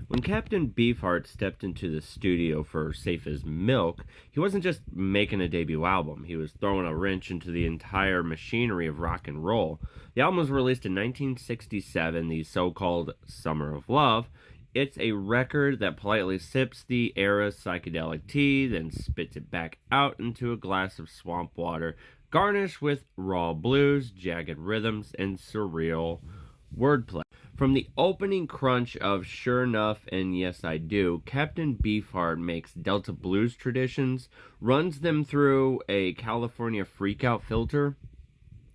When Captain Beefheart stepped into the studio for Safe as Milk, he wasn't just making a debut album, he was throwing a wrench into the entire machinery of rock and roll. The album was released in 1967, the so called Summer of Love. It's a record that politely sips the era's psychedelic tea, then spits it back out into a glass of swamp water, garnished with raw blues, jagged rhythms, and surreal wordplay. From the opening crunch of Sure Enough and Yes I Do, Captain Beefheart makes Delta blues traditions, runs them through a California freakout filter,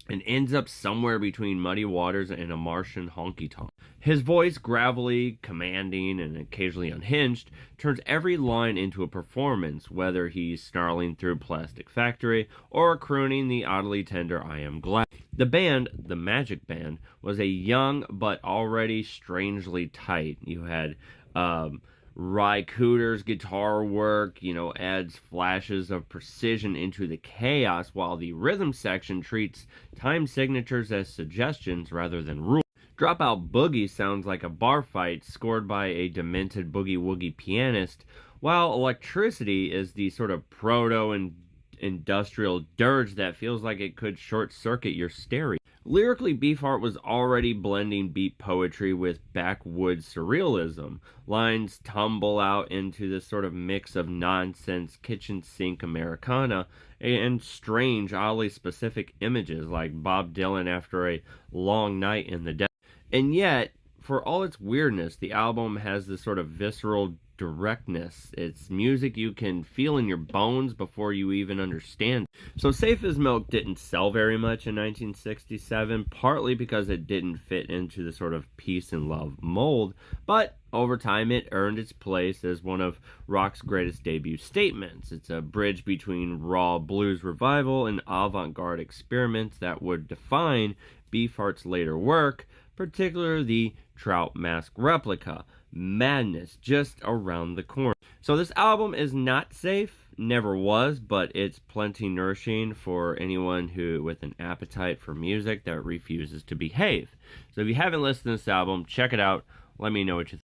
and ends up somewhere between Muddy Waters and a Martian honky tonk. His voice, gravelly, commanding, and occasionally unhinged, turns every line into a performance, whether he's snarling through Plastic Factory or crooning the oddly tender I Am Glad. The band, the Magic Band, was a young but already strangely tight. You had Ry Cooder's guitar work, adds flashes of precision into the chaos, while the rhythm section treats time signatures as suggestions rather than rules. Dropout Boogie sounds like a bar fight scored by a demented boogie-woogie pianist, while Electricity is the sort of proto-industrial dirge that feels like it could short-circuit your stereo. Lyrically, Beefheart was already blending beat poetry with backwoods surrealism. Lines tumble out into this sort of mix of nonsense kitchen sink Americana and strange, oddly specific images like Bob Dylan after a long night in the desert. And yet, for all its weirdness, the album has this sort of visceral directness. It's music you can feel in your bones before you even understand. So Safe as Milk didn't sell very much in 1967, partly because it didn't fit into the sort of peace and love mold, but over time it earned its place as one of rock's greatest debut statements. It's a bridge between raw blues revival and avant-garde experiments that would define Beefheart's later work, particularly the Trout Mask Replica. Madness just around the corner. So this album is not safe, never was, but it's plenty nourishing for anyone who with an appetite for music that refuses to behave. So if you haven't listened to this album, check it out. Let me know what you think.